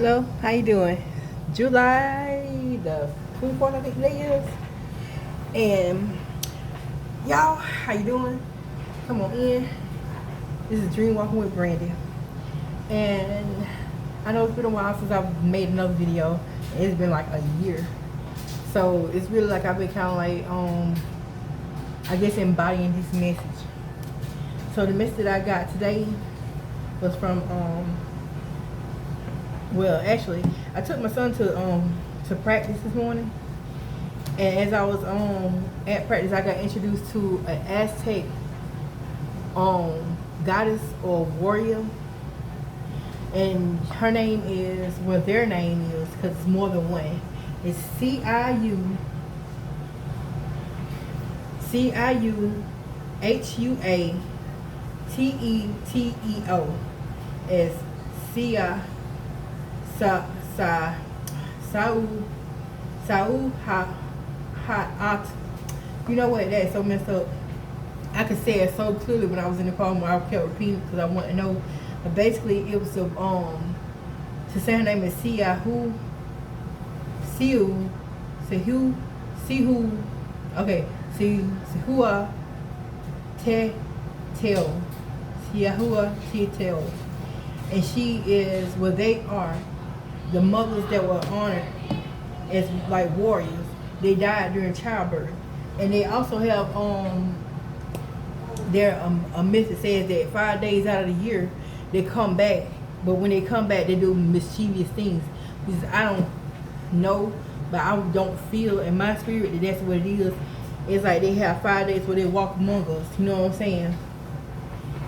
Hello, how you doing? July the 24th, I think today is. And y'all, how you doing? Come on in. This is Dream Walking with Brandy. And I know it's been a while since I've made another video. It's been like a year. So it's really like I've been kind of like, I guess embodying this message. So the message that I got today was from, well, actually, I took my son to practice this morning, and as I was at practice, I got introduced to an Aztec goddess or warrior, and her name is, well, their name is, because it's more than one. It's Cihuateteo. It's Sia. You know what? That's so messed up. I could say it so clearly when I was in the car, where I kept repeating because I want to know. But basically, it was to say her name is Sihu. Okay, Cihuateteo. And she is, well, they are the mothers that were honored as like warriors. They died during childbirth. And they also have a myth that says that 5 days out of the year they come back, but when they come back they do mischievous things. Because I don't know, but I don't feel in my spirit that that's what it is. It's like they have 5 days where they walk among us, you know what I'm saying?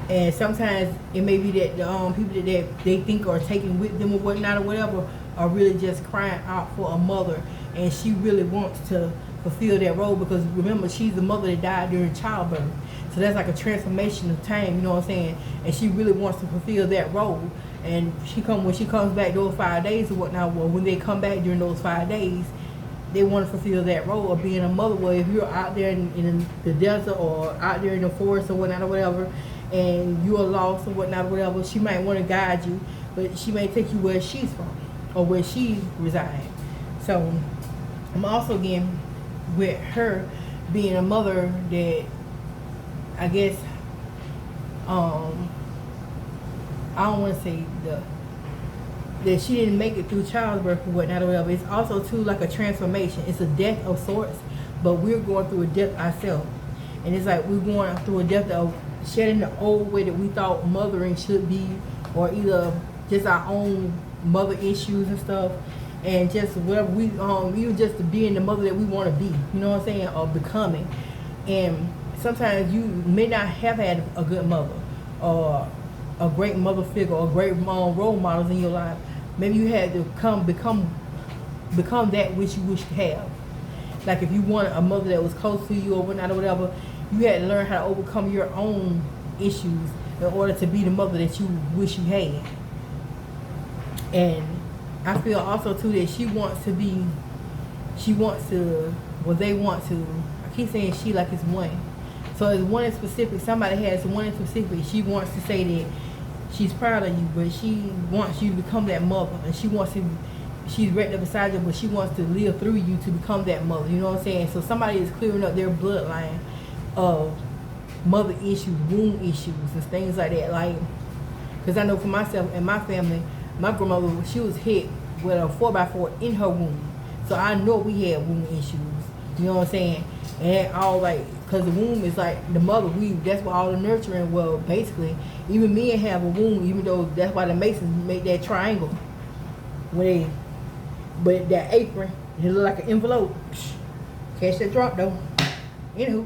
And sometimes it may be that the people that they think are taking with them or whatnot or whatever are really just crying out for a mother, and she really wants to fulfill that role, because remember, she's the mother that died during childbirth. So that's like a transformation of time, you know what I'm saying? And she really wants to fulfill that role. And when she comes back those 5 days or whatnot, well, when they come back during those 5 days, they want to fulfill that role of being a mother. Well, if you're out there in the desert or out there in the forest or whatnot or whatever, and you're lost or whatnot or whatever, she might want to guide you, but she may take you where she's from or where she resides. So I'm also again with her being a mother that I guess I don't want to say that she didn't make it through childbirth or whatnot or whatever. It's also too like a transformation. It's a death of sorts, but we're going through a death ourselves, and it's like we're going through a death of shedding the old way that we thought mothering should be, or either just our own mother issues and stuff, and just whatever we even just being the mother that we want to be, you know what I'm saying, or becoming. And sometimes you may not have had a good mother or a great mother figure or great role models in your life. Maybe you had to become that which you wish to have. Like if you wanted a mother that was close to you or whatnot or whatever, you had to learn how to overcome your own issues in order to be the mother that you wish you had. And I feel also too that they want to, I keep saying she like it's one. So it's one in specific, somebody has one in specific, she wants to say that she's proud of you, but she wants you to become that mother, and she's right there beside you, but she wants to live through you to become that mother, you know what I'm saying? So somebody is clearing up their bloodline of mother issues, womb issues, and things like that. Like, because I know for myself and my family, my grandmother, she was hit with a 4x4 in her womb. So I know we had womb issues, you know what I'm saying? And all like, because the womb is like the mother, that's why all the nurturing, well, basically, even men have a womb, even though that's why the Masons make that triangle. But that apron, it look like an envelope. Catch that drop though. Anywho,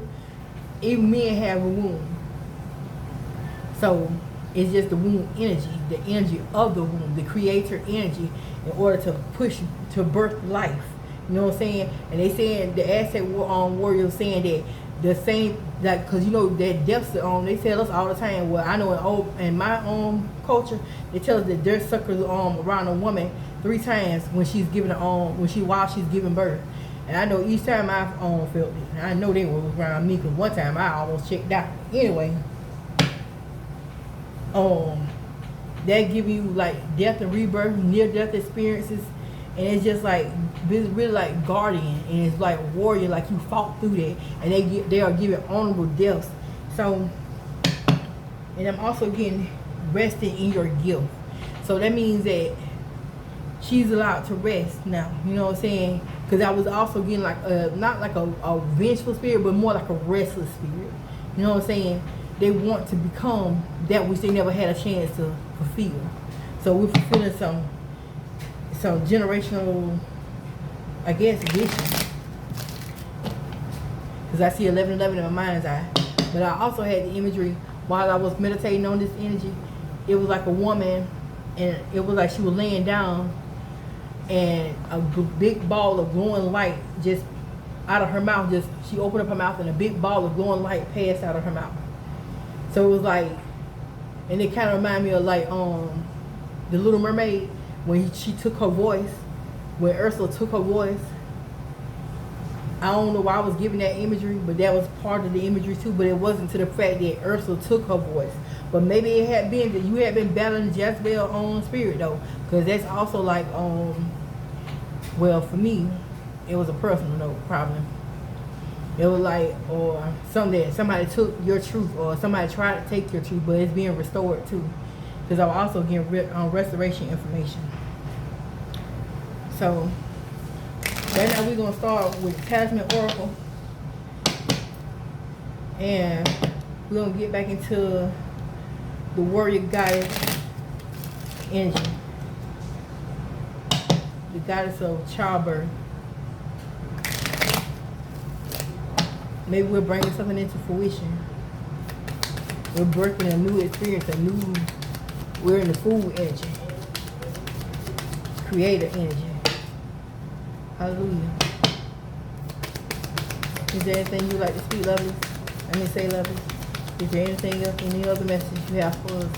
even men have a womb. So it's just the womb energy, the energy of the womb, the creator energy, in order to push to birth life. You know what I'm saying? And they saying the Aztec warriors saying that the same, like, because you know that deaths they tell us all the time. Well, I know in my culture, they tell us that their suckers around a woman 3 times when she's giving while she's giving birth. And I know each time I've felt it. And I know they were around me, because one time I almost checked out. Anyway, that give you like death and rebirth, near death experiences, and it's just like really like guardian, and it's like warrior, like you fought through that, and they are giving honorable deaths. So, and I'm also getting resting in your gift. So that means that she's allowed to rest now. You know what I'm saying? Because I was also getting like not like a vengeful spirit, but more like a restless spirit. You know what I'm saying? They want to become that which they never had a chance to fulfill. So we're fulfilling some generational, I guess, vision. Because I see 1111 in my mind's eye. But I also had the imagery while I was meditating on this energy. It was like a woman, and it was like she was laying down, and a big ball of glowing light just out of her mouth. Just she opened up her mouth, and a big ball of glowing light passed out of her mouth. So it was like, and it kind of reminded me of like the Little Mermaid when she took her voice, when Ursula took her voice. I don't know why I was giving that imagery, but that was part of the imagery too. But it wasn't to the fact that Ursula took her voice. But maybe it had been that you had been battling Jezebel on spirit though, because that's also like well, for me, it was a personal note problem. It was like, or something that somebody took your truth, or somebody tried to take your truth, but it's being restored too. Because I was also getting restoration information. So right now we're gonna start with the Talisman Oracle, and we're gonna get back into the Warrior Goddess energy, the Goddess of Childbirth. Maybe we're bringing something into fruition. We're birthing a new experience, we're in the food energy, creator energy. Hallelujah. Is there anything you like to speak, lovely? I mean, say, lovely. Is there anything else, any other message you have for us?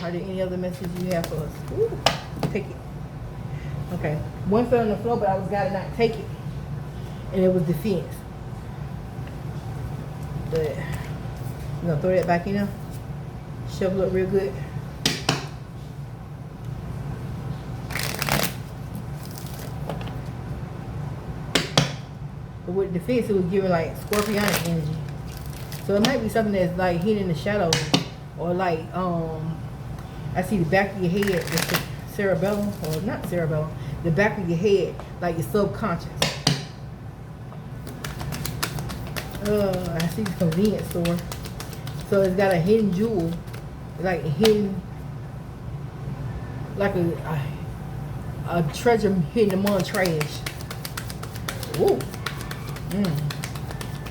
Are there any other messages you have for us? Ooh, take it. Okay. One fell on the floor, but I was gotta not take it. And it was defense. But I'm gonna throw that back in there. Shovel up real good. But with defense, it was giving like scorpionic energy. So it might be something that's like hidden in the shadows, or like I see the back of your head, the cerebellum, or not cerebellum, the back of your head, like your subconscious. I see the convenience store. So it's got a hidden jewel, like a hidden, like a treasure hidden among trash. Ooh.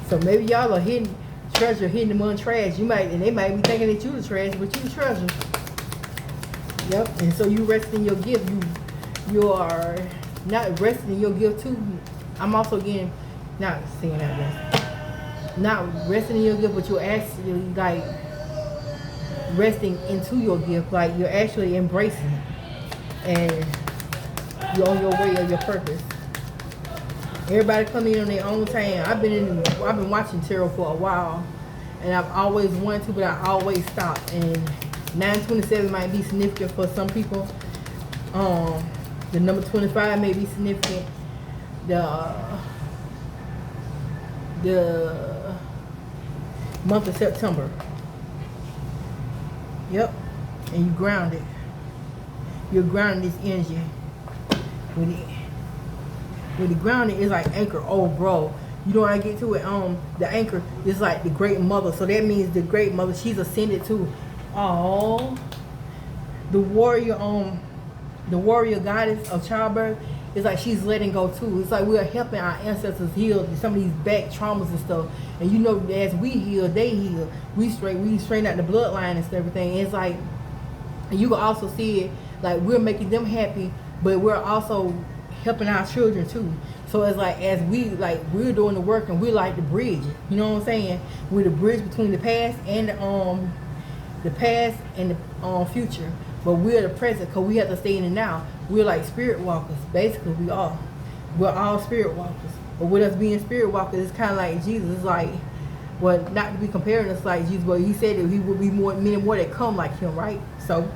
So maybe y'all are hidden treasure hidden among trash. You might, and they might be thinking that you the trash, but you the treasure. Yep. And so you rest in your gift. You are not resting in your gift too. I'm also getting, not saying that best. Not resting in your gift, but you're actually like resting into your gift, like you're actually embracing it, and you're on your way of your purpose. Everybody come in on their own time. I've been watching tarot for a while, and I've always wanted to, but I always stop. And 927 might be significant for some people. The number 25 may be significant. The month of September. Yep. And you ground it. You're grounding this energy. With the grounding is like anchor. Oh, bro. You know when I get to it, the anchor is like the great mother. So that means the great mother, she's ascended too. Oh, the warrior goddess of childbirth is like she's letting go too. It's like we're helping our ancestors heal some of these back traumas and stuff. And you know, as we heal, they heal. We straighten out the bloodline and everything. And it's like, and you can also see it like we're making them happy, but we're also helping our children too. So it's like as we're doing the work, and we're like the bridge. You know what I'm saying? We're the bridge between the past and the future. But we're the present, because we have to stay in the now. We're like spirit walkers. Basically, we are. We're all spirit walkers. But with us being spirit walkers, it's kind of like Jesus. It's like Well, not to be comparing us like Jesus, but he said that he would be many more that come like him, right? So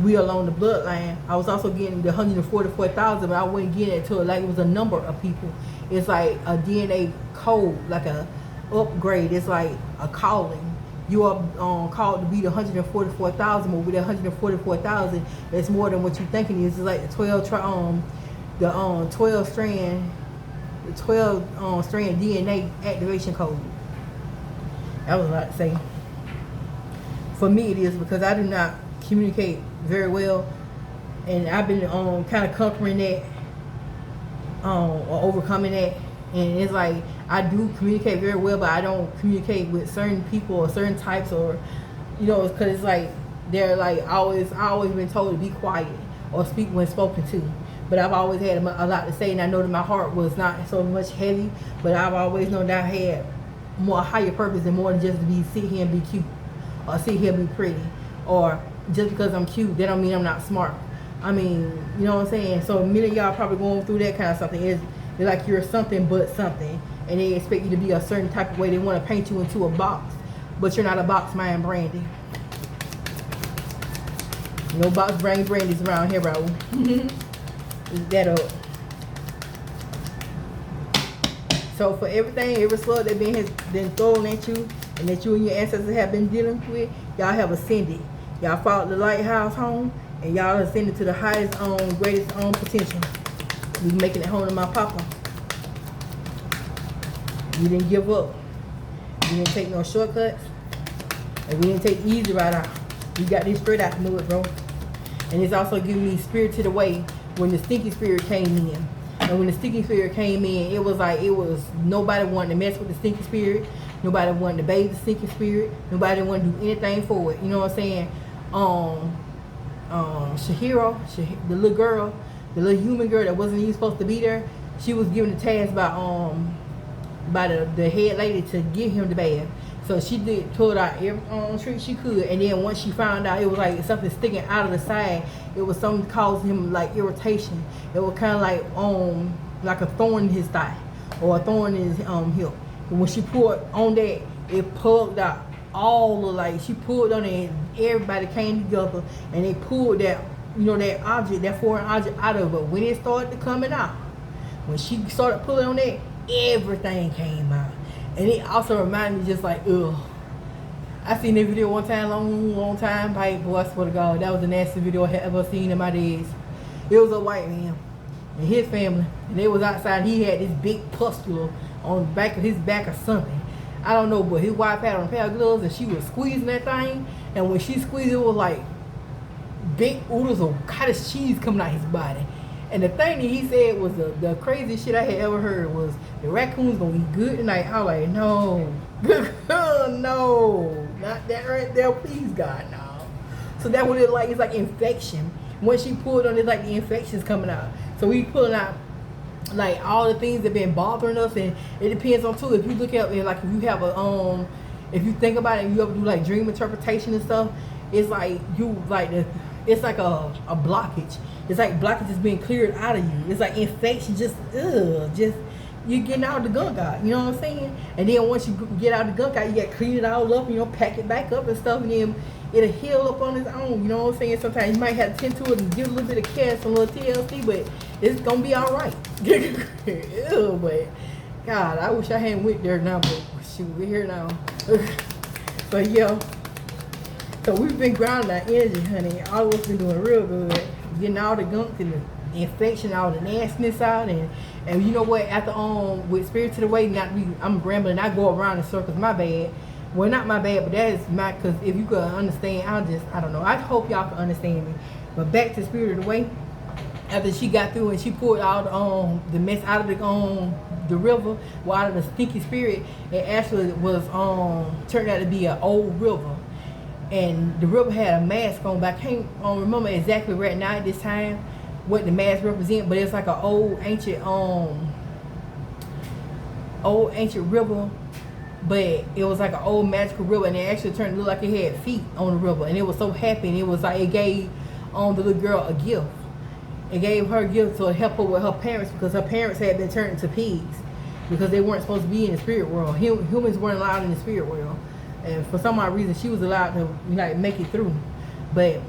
we along the bloodline. I was also getting the 144,000, but I wasn't getting it to it like it was a number of people. It's like a DNA code, like a upgrade. It's like a calling. You are called to be the 144,000, but with the 144,000, it's more than what you're thinking. It's like the 12 strand DNA activation code. That was a lot to say. For me, it is because I do not communicate very well, and I've been kind of conquering that or overcoming that. And it's like I do communicate very well, but I don't communicate with certain people or certain types, or because it's like they're like I always been told to be quiet or speak when spoken to. But I've always had a lot to say, and I know that my heart was not so much heavy, but I've always known that I had more higher purpose and more than just to sit here and be cute or sit here and be pretty, or just because I'm cute, that don't mean I'm not smart. I mean, you know what I'm saying? So many of y'all probably going through that kind of something. It's like you're something but something, and they expect you to be a certain type of way. They want to paint you into a box, but you're not a box, man, Brandy. No box brain Brandy's around here, bro. That up. So for everything, every slug that has been thrown at you, and that you and your ancestors have been dealing with, y'all have ascended. Y'all followed the lighthouse home, and y'all ascended to the highest, greatest potential. We making it home to my papa. We didn't give up. We didn't take no shortcuts, and we didn't take the easy right out. We got this straight out to know it, bro. And it's also giving me spirited away when the stinky spirit came in. And when the stinky spirit came in, it was nobody wanted to mess with the stinky spirit. Nobody wanted to bathe the stinky spirit. Nobody wanted to do anything for it. You know what I'm saying? Shahira, the little girl, the little human girl that wasn't even supposed to be there, she was given the task by the head lady to give him the bath. So she pulled out every trick she could, and then once she found out it was like something sticking out of the side, it was something causing him like irritation. It was kind of like a thorn in his thigh or a thorn in his hip. And when she pulled on that, it pulled out she pulled on it, and everybody came together and they pulled that that foreign object out of it. But when it started coming out, when she started pulling on that, everything came out. And it also reminded me just like, ugh. I seen that video one time, long time back. Boy, I swear to God, that was the nastiest video I had ever seen in my days. It was a white man and his family, and they was outside. He had this big pustule on the back of his back or something. I don't know, but his wife had on a pair of gloves, and she was squeezing that thing. And when she squeezed, it was like big oodles of cottage cheese coming out his body. And the thing that he said was the craziest shit I had ever heard was the raccoon's gonna eat good tonight. I was like, no, no, not that right there, please God, no. So that what it like, it's like infection. When she pulled on it, like the infection's coming out. So we pulling out like all the things that been bothering us, and it depends on too. If you look at it, like if you have if you think about it, and you ever do like dream interpretation and stuff, it's like it's like a blockage. It's like blockages being cleared out of you. It's like infection, just you getting out of the gunk out. You know what I'm saying? And then once you get out of the gunk out, you got to clean it all up, pack it back up and stuff, and then it'll heal up on its own. You know what I'm saying? Sometimes you might have to tend to it and give a little bit of care, some little TLC, but it's gonna be all right. Ew, but God, I wish I hadn't went there now, but shoot, we're here now. But yeah. So we've been grounding our energy, honey. All of us been doing real good. Getting all the gunk and the infection, all the nastiness out, and you know what? After with Spirited Away, I'm rambling. I go around in circles. My bad. Well, not my bad, but that is because if you could understand, I don't know. I hope y'all can understand me. But back to Spirited Away. After she got through and she pulled all the mess out of the river, out of the stinky spirit, it actually was turned out to be an old river. And the river had a mask on, but I can't remember exactly right now at this time what the mask represent, but it's like an old ancient river, but it was like an old magical river, and it actually turned to look like it had feet on the river, and it was so happy, and it was like it gave the little girl a gift. It gave her a gift to help her with her parents, because her parents had been turned into pigs. because they weren't supposed to be in the spirit world. Humans weren't allowed in the spirit world, and for some odd reason, she was allowed to make it through. But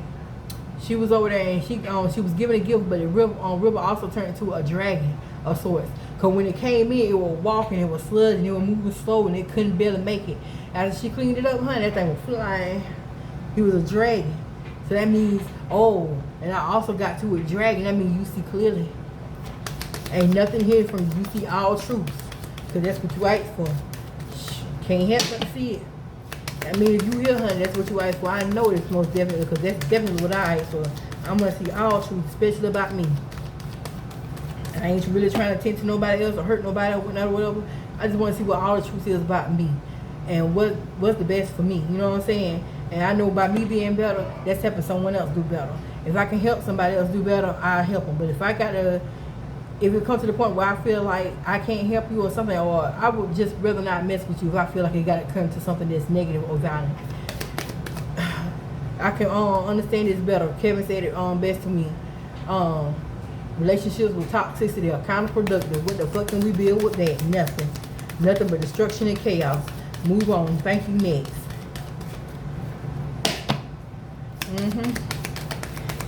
she was over there and she was given a gift, but the river also turned into a dragon of sorts. Cause when it came in, it was walking, it was sludging, it was moving slow, and it couldn't barely make it. After she cleaned it up, honey, that thing was flying. He was a dragon. So that means, and I also got to a dragon. That means you see clearly. Ain't nothing hidden from you. You see all truths. Cause that's what you asked for. Can't help but see it. I mean, if you hear, honey, that's what you asked for. I know this most definitely, because that's definitely what I asked for. I'm going to see all truth, especially about me. I ain't really trying to tend to nobody else or hurt nobody or whatever. I just want to see what all the truth is about me and what's the best for me. You know what I'm saying? And I know by me being better, that's helping someone else do better. If I can help somebody else do better, I'll help them. But if it comes to the point where I feel like I can't help you or something, or I would just rather not mess with you if I feel like it got to come to something that's negative or violent. I can understand this better. Kevin said it best to me. Relationships with toxicity are counterproductive. What the fuck can we build with that? Nothing but destruction and chaos. Move on. Thank you. Next.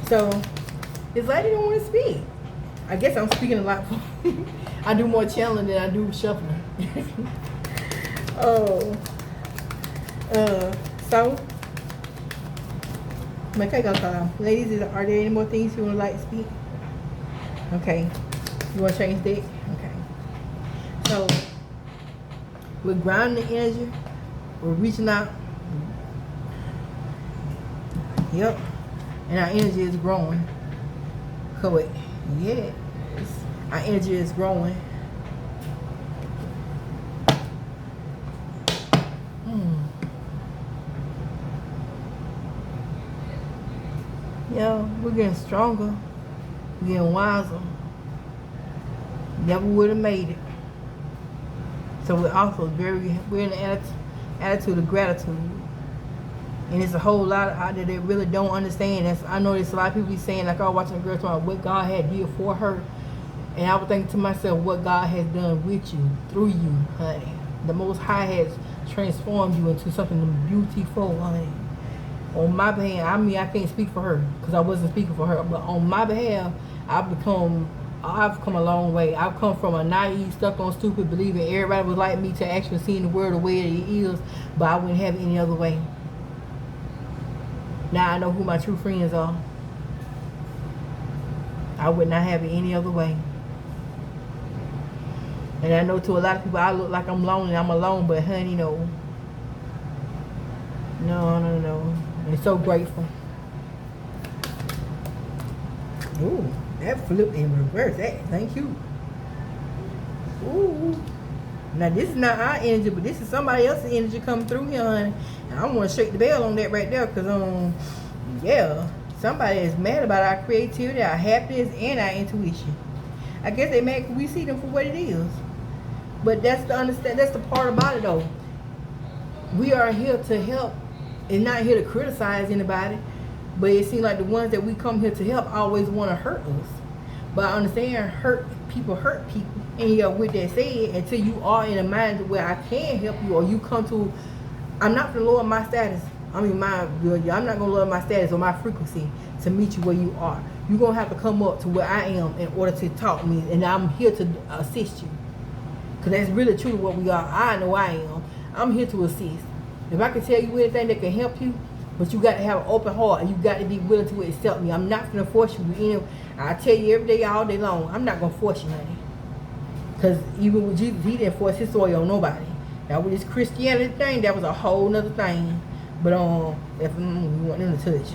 So this lady don't want to speak. I guess I'm speaking a lot. I do more channeling than I do shuffling. So ladies, are there any more things you would like to speak? Okay. You want to change that? Okay. So we're grounding the energy. We're reaching out. Yep. And our energy is growing. Correct. Yes. Our energy is growing. Yeah, we're getting stronger. We're getting wiser. Never would have made it. So we're also we're in an attitude of gratitude. And there's a whole lot out there that really don't understand. I know there's a lot of people be saying, like I was watching a girl talking about what God had did for her. And I would think to myself, what God has done with you, through you, honey. The Most High has transformed you into something beautiful, honey. On my behalf, I can't speak for her because I wasn't speaking for her. But on my behalf, I've come a long way. I've come from a naive, stuck on stupid, believing everybody was like me to actually seeing the world the way it is, but I wouldn't have it any other way. Now I know who my true friends are. I would not have it any other way. And I know to a lot of people I look like I'm lonely, I'm alone, but honey, no. No. I'm so grateful. Ooh, that flipped in reverse. Thank you. Ooh. Now this is not our energy, but this is somebody else's energy coming through here, honey. And I want to shake the bell on that right there, because yeah, somebody is mad about our creativity, our happiness, and our intuition. I guess they mad because we see them for what it is. But that's the part about it though. We are here to help and not here to criticize anybody. But it seems like the ones that we come here to help always want to hurt us. But I understand hurt people. And yeah, with that said, until you are in a mind where I can help you, or you come to, I'm not going to lower my status. I'm not going to lower my status or my frequency to meet you where you are. You're going to have to come up to where I am in order to talk to me. And I'm here to assist you. Because that's really truly what we are. I know I am. I'm here to assist. If I can tell you anything that can help you, but you got to have an open heart and you got to be willing to accept me. I'm not going to force you. I tell you every day, all day long, I'm not going to force you, honey. Because even with Jesus, he didn't force his oil on nobody. Now with this Christianity thing, that was a whole nother thing. But if we want them to touch.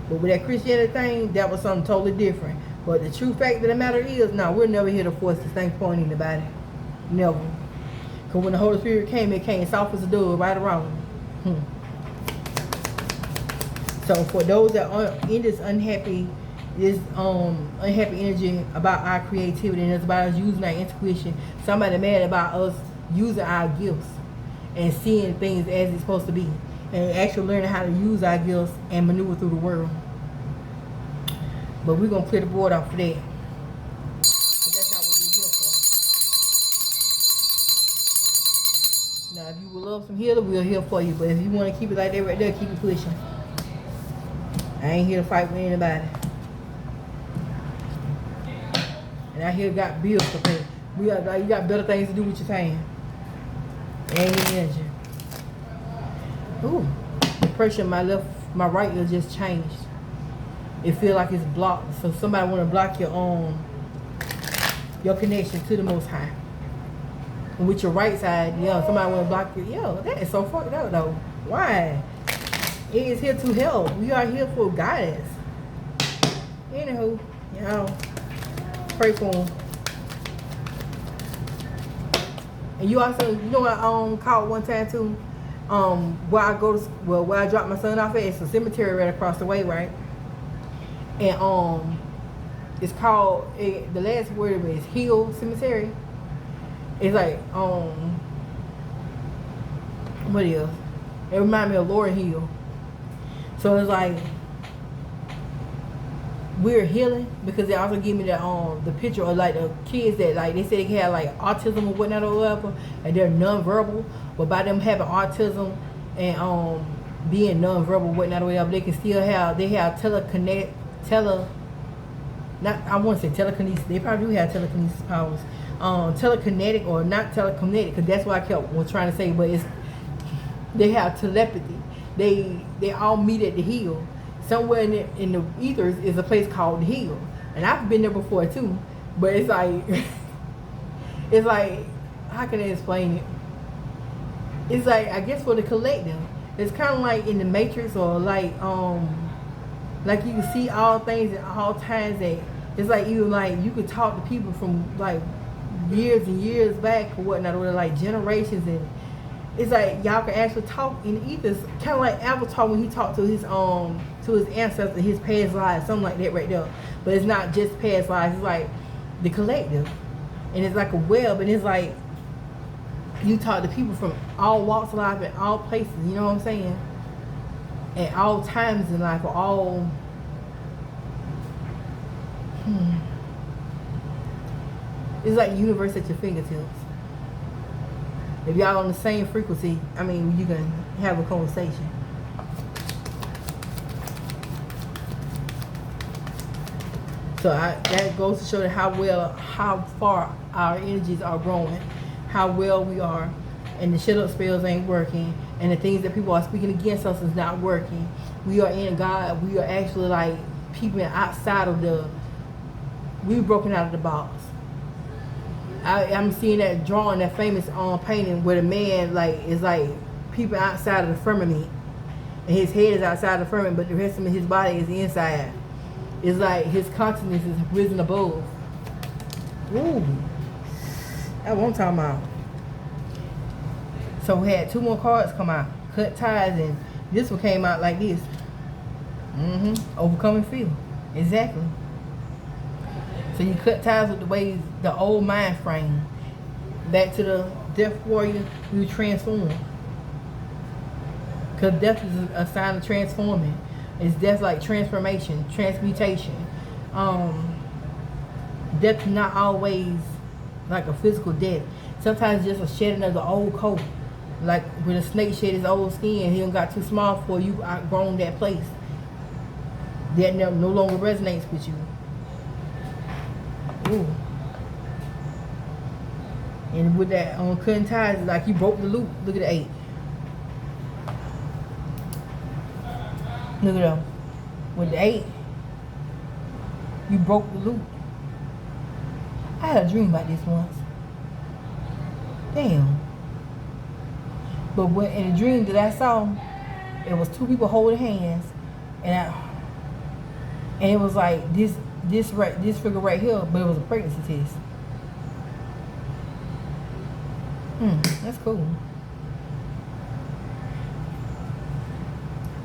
But with that Christianity thing, that was something totally different. But the true fact of the matter is, no, we're never here to force this thing upon anybody. Never. Because when the Holy Spirit came, it came soft as a dove, right around. So for those that are in this unhappy energy about our creativity, and it's about us using our intuition, somebody mad about us using our gifts and seeing things as it's supposed to be, and actually learning how to use our gifts and maneuver through the world. But we're going to clear the board off for that. Because that's not what we're here for. want some healing, we're here for you. But if you want to keep it like that right there, keep it pushing. I ain't here to fight with anybody. And I here got bills to pay. You got better things to do with your time. Ain't even energy. Ooh, the pressure in my right ear just changed. It feel like it's blocked. So somebody want to block your connection to the Most High. And with your right side, somebody want to block your, that is so fucked up though. Why? It is here to help. We are here for guidance. Anywho, pray for them. And you also, what I called one time too, where I dropped my son off at, it's a cemetery right across the way, right? And it's called, the last word of it is Hill Cemetery. It's like, what else? It reminds me of Laurel Hill. So it's like, we're healing, because they also give me the picture of like the kids that like, they say they have like autism or whatnot or whatever, and they're nonverbal, but by them having autism and being nonverbal whatnot or whatever, they can still have, they have I want to say telekinesis. They probably do have telekinesis powers. Telekinetic or not telekinetic, because that's what I was trying to say, but they have telepathy. They all meet at the hill. Somewhere in the ethers is a place called the Hill. And I've been there before too. But it's like, how can I explain it? It's like, I guess for the collective. It's kind of like in the Matrix, or like you can see all things at all times. That it's like, even like you could talk to people from like years and years back or whatnot, or like generations, and it's like y'all can actually talk in ethers, kind of like Avatar when he talked to his ancestors, his past lives, something like that right there. But it's not just past lives, it's like the collective, and it's like a web, and it's like you talk to people from all walks of life and all places, you know what I'm saying, at all times in life, or all it's like universe at your fingertips. If y'all on the same frequency, I mean, you can have a conversation. So that goes to show that how far our energies are growing, how well we are, and the shut up spells ain't working, and the things that people are speaking against us is not working. We are in God. We are actually like people outside of we've broken out of the box. I'm seeing that drawing, that famous painting where the man like is like people outside of the firmament, and his head is outside the firmament, but the rest of his body is inside. It's like his consciousness is risen above. Ooh, that's what I'm talking about. So we had 2 more cards come out, cut ties, and this one came out like this. Overcoming fear. Exactly. So you cut ties with the old mind frame. Back to the death warrior, you transform. Because death is a sign of transforming. It's death like transformation, transmutation. Death is not always like a physical death. Sometimes it's just a shedding of the old coat. Like when a snake shed his old skin, he done got too small for you, outgrown that place. That no longer resonates with you. Ooh. And with that cutting ties, it's like you broke the loop. Look at the 8. Look at them. With the 8, you broke the loop. I had a dream about this once. Damn. But in the dream that I saw, it was 2 people holding hands, and it was like this figure right here, but it was a pregnancy test. That's cool.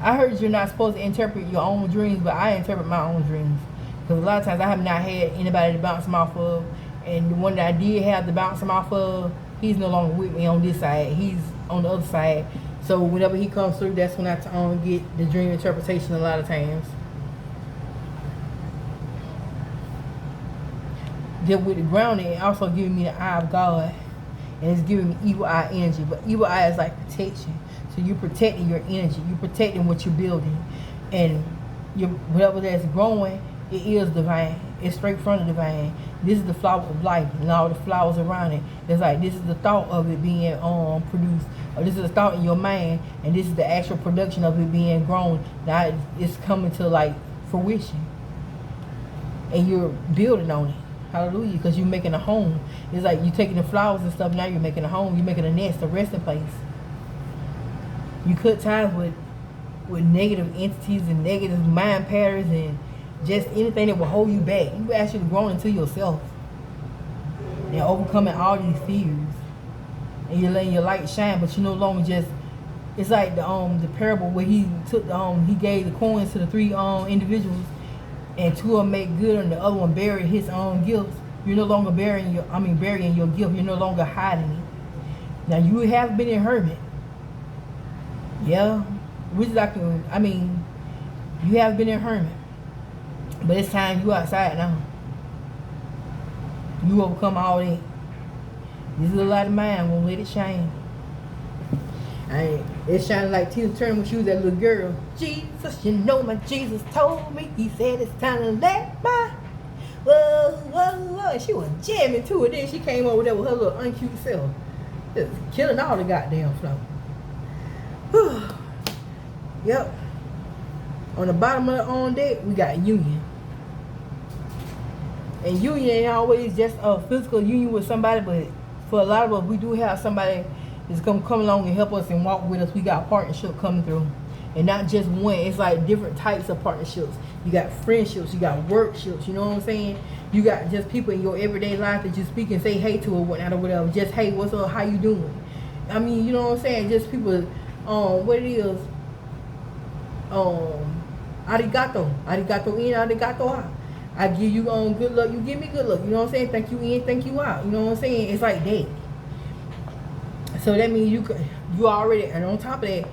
I heard you're not supposed to interpret your own dreams, but I interpret my own dreams. Because a lot of times I have not had anybody to bounce them off of, and the one that I did have to bounce them off of, he's no longer with me on this side. He's on the other side. So whenever he comes through, that's when I get the dream interpretation a lot of times. Then with the grounding, it also gives me the eye of God. and it's giving me evil eye energy. But evil eye is like protection. So you're protecting your energy. You're protecting what you're building. And whatever that's growing, it is divine. It's straight from the divine. This is the flower of life, and all the flowers around it. It's like this is the thought of it being produced, or this is the thought in your mind, and this is the actual production of it being grown. Now it's coming to like fruition, and you're building on it. Hallelujah, because you're making a home. It's like you're taking the flowers and stuff. Now you're making a home. You're making a nest, a resting place. You cut ties with negative entities and negative mind patterns and just anything that will hold you back. You actually growing into yourself and overcoming all these fears. And you're letting your light shine, but you no longer just. It's like the parable where he took he gave the coins to the three individuals, and two of them made good, and the other one buried his own gifts. You're no longer burying your gift. You're no longer hiding it. Now you have been a hermit. Yeah, which you have been a hermit. But it's time you outside now. You overcome all that. This is a lot of mine. Won't let it shine. It shining like Tina Turner when she was that little girl. Jesus, you know my Jesus told me. He said it's time to let my whoa, whoa, whoa. And she was jamming to it. Then she came over there with her little uncute self. Just killing all the goddamn flow. Whew. Yep. On the bottom of the on deck, we got union. And union ain't always just a physical union with somebody, but for a lot of us, we do have somebody that's gonna come along and help us and walk with us. We got partnership coming through. And not just one, it's like different types of partnerships. You got friendships, you got workships, you know what I'm saying? You got just people in your everyday life that you speak and say hey to or whatnot or whatever. Just hey, what's up, how you doing? I mean, you know what I'm saying? Just people, what it is, arigato in, arigato out. I give you good luck, you give me good luck. You know what I'm saying? Thank you in, thank you out. You know what I'm saying? It's like that. So that means you already, and on top of that,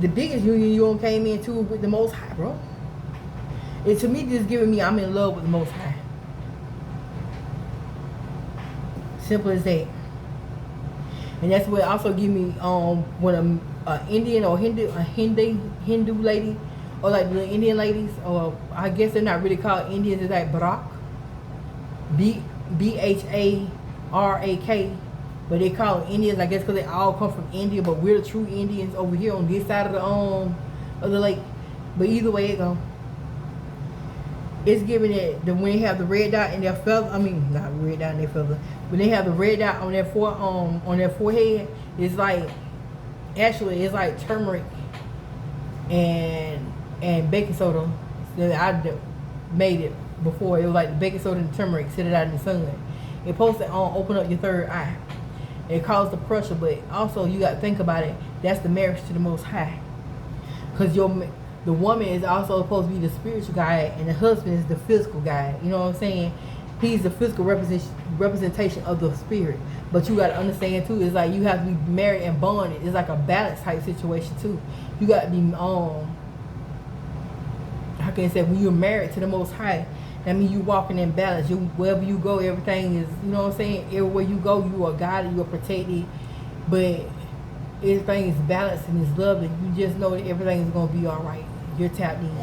the biggest union you came into with the Most High, bro. It to me just giving me I'm in love with the Most High. Simple as that. And that's what also give me when a Indian or Hindu lady, or like the Indian ladies, or I guess they're not really called Indians, it's like Barak, B-H-A-R-A-K, but they call them Indians, I guess, because they all come from India, but we're the true Indians over here on this side of the lake. But either way it go, it's giving it when they have the red dot in their feather. I mean, not red dot in their feather, when they have the red dot on their forehead, it's like actually it's like turmeric and baking soda. I made it before. It was like baking soda and turmeric. Sit it out in the sun. It's supposed to open up your third eye. It causes the pressure, but also you got to think about it. That's the marriage to the Most High. Because the woman is also supposed to be the spiritual guide, and the husband is the physical guide. You know what I'm saying? He's the physical representation of the spirit. But you got to understand too, it's like you have to be married and bonded. It's like a balance type situation too. You got to be how can I say, when you're married to the Most High, that means you walking in balance. Wherever you go, everything is, you know what I'm saying? Everywhere you go, you are guided, you are protected, but everything is balanced and it's lovely. You just know that everything is going to be all right. You're tapped in.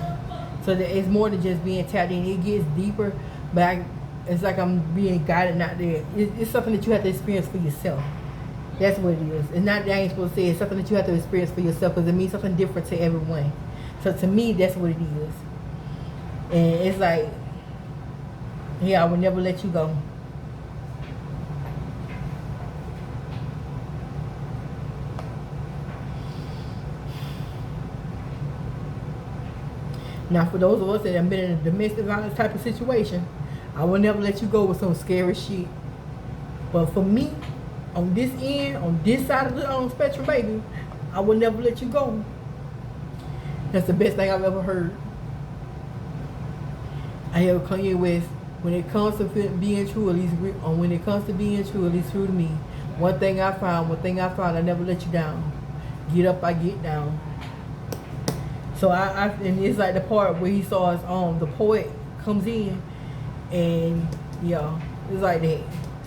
So that it's more than just being tapped in. It gets deeper, but it's like I'm being guided, not there. It's something that you have to experience for yourself. That's what it is. It's not that I ain't supposed to say. It's something that you have to experience for yourself, because it means something different to everyone. So to me, that's what it is. And it's like, yeah, I will never let you go. Now, for those of us that have been in a domestic violence type of situation, I will never let you go with some scary shit. But for me, on this end, on this side of the spectrum, baby, I will never let you go. That's the best thing I've ever heard. I hear Kanye West, when it comes to being true, at least true to me. One thing I found, I never let you down. Get up, I get down. So and it's like the part where he saw his the poet comes in, and yeah, it's like that.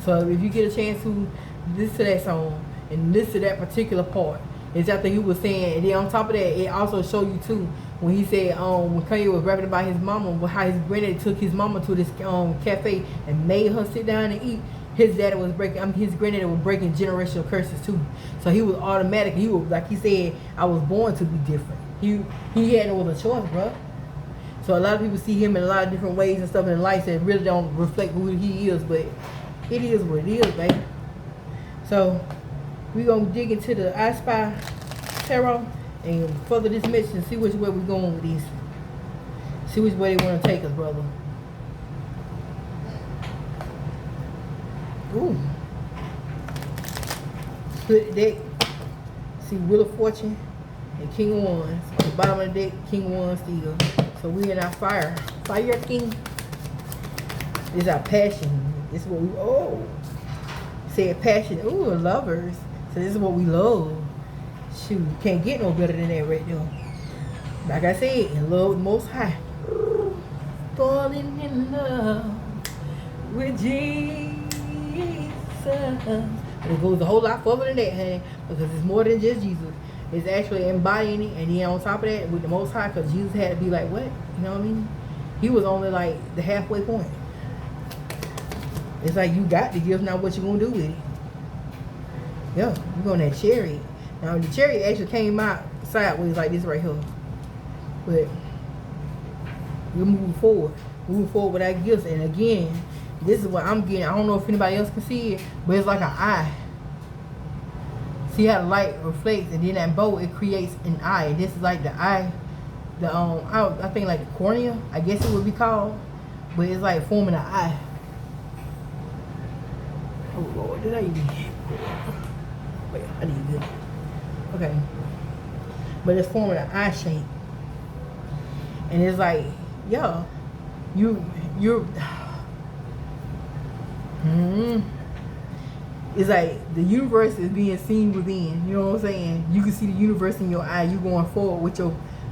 So if you get a chance to listen to that song and listen to that particular part. It's after he was saying, and then on top of that, it also show you too when he said, when Kanye was rapping about his mama, how his granddaddy took his mama to this cafe and made her sit down and eat. His daddy was breaking, his granddaddy was breaking generational curses too. So he was automatic. He was, like he said, I was born to be different. He had no other choice, bro. So a lot of people see him in a lot of different ways and stuff in life that really don't reflect who he is, but it is what it is, baby. So we're gonna dig into the I Spy Tarot and further this message and see which way we're going with this. See which way they want to take us, brother. Ooh. Split the deck. See Wheel of Fortune and King of Wands. On the bottom of the deck, King of Wands still. So we in our fire. Fire King. This is our passion. This is what we said passion. Ooh, lovers. So this is what we love. Shoot, can't get no better than that right there. Like I said, in love with the Most High. Falling in love with Jesus. And it goes a whole lot further than that, honey, because it's more than just Jesus. It's actually embodying it, and then on top of that, with the Most High, because Jesus had to be like, what? You know what I mean? He was only like the halfway point. It's like you got the gift, now what you gonna do with it? Yeah, you're going that chariot. Now the chariot actually came out sideways like this right here. But we're moving forward. Moving forward with our gifts. And again, this is what I'm getting. I don't know if anybody else can see it, but it's like an eye. See how the light reflects, and then that bow, it creates an eye. And this is like the eye, the I think like the cornea, I guess it would be called. But it's like forming an eye. Oh Lord, did I even? Wait, I need good. Okay. But it's forming an eye shape. And it's like, yo, you're it's like the universe is being seen within. You know what I'm saying? You can see the universe in your eye. You going forward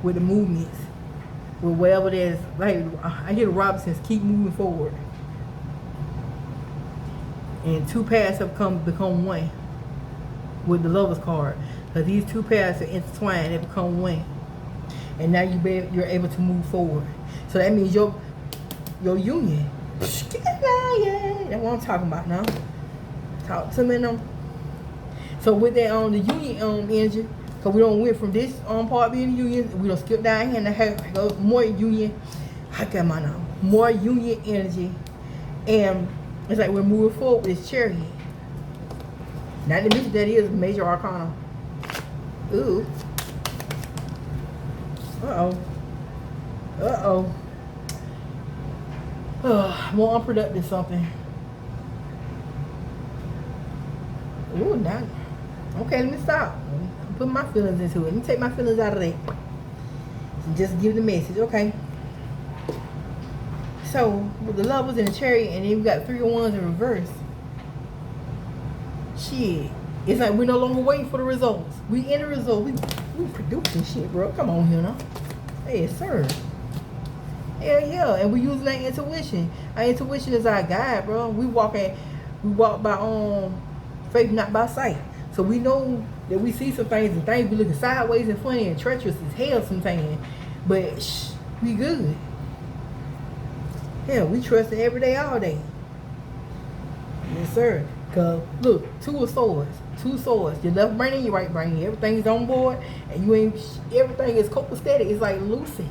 with the movements, with whatever it is. Like I hear the Robinsons, keep moving forward. And two paths have become one with the Lover's card. Because these two paths are intertwined, they become one. And now you're able to move forward. So that means your union. That's what I'm talking about now. Talk to me now. So with that the union energy, because we don't went from this part being union, we don't skip down here and have go more union. I got my now. More union energy. And it's like we're moving forward with this chariot. Not to mention that is major arcana. Ooh. Uh-oh. More unproductive something. Ooh, now. Okay, let me stop. I'm putting my feelings into it. Let me take my feelings out of that. And just give the message, okay? So, with the Lovers in the chariot, and then we got 3 of Wands in reverse. Shit. It's like we're no longer waiting for the results. We in the result. We producing shit, bro. Come on here now. Hey, sir. Hell yeah. And we using that intuition. Our intuition is our guide, bro. We walk by faith, not by sight. So we know that we see some things and things be looking sideways and funny and treacherous as hell sometimes. But we good. Yeah, we trust it every day, all day. Yes, sir. Cause look, 2 of swords. 2 swords. Your left brain and your right brain. Everything's on board, and everything is copacetic. It's like Lucy.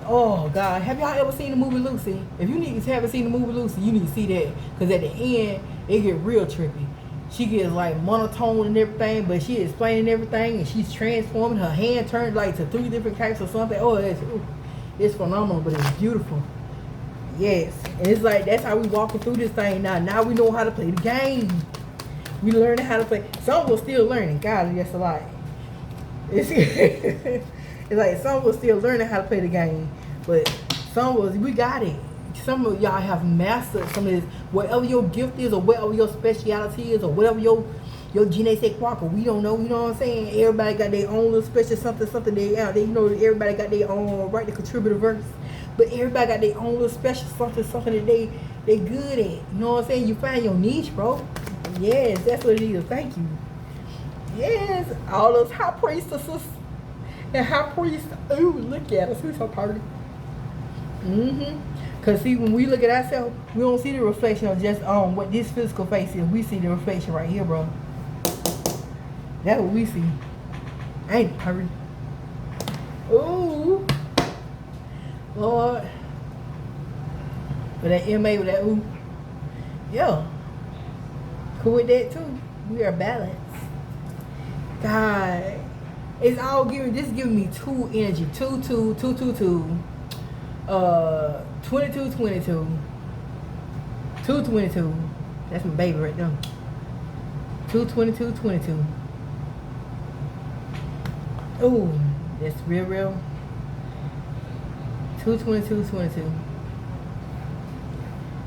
Oh God, have y'all ever seen the movie Lucy? If you haven't seen the movie Lucy, you need to see that. Cause at the end, it get real trippy. She gets like monotone and everything, but she explaining everything, and she's transforming. Her hand turned like to 3 different types of something. Oh, it's phenomenal, but it's beautiful. Yes, and it's like that's how we walking through this thing now. Now we know how to play the game. We learning how to play. Some was still learning. God, that's a lie. It's like some was still learning how to play the game, but we got it. Some of y'all have mastered some of this. Whatever your gift is, or whatever your speciality is, or whatever your je ne sais quoi, we don't know. You know what I'm saying? Everybody got their own little special something they out. You know, everybody got their own right to contribute a verse. But everybody got their own little special something that they good at. You know what I'm saying? You find your niche, bro. Yes, that's what it is. Thank you. Yes, all those high priestesses and high priests. Ooh, look at us. We're so pretty. Cause see, when we look at ourselves, we don't see the reflection of just what this physical face is. We see the reflection right here, bro. That's what we see. Ain't pretty. Ooh, Lord. With that MA, with that ooh. Yeah. Cool with that too. We are balanced. God. It's all giving, this giving me 2 energy. 2, 2, 2, 2, 2. 22, 22. 2, 22. That's my baby right there. 2, 22, 22. Ooh, that's real. 2, 22, 22.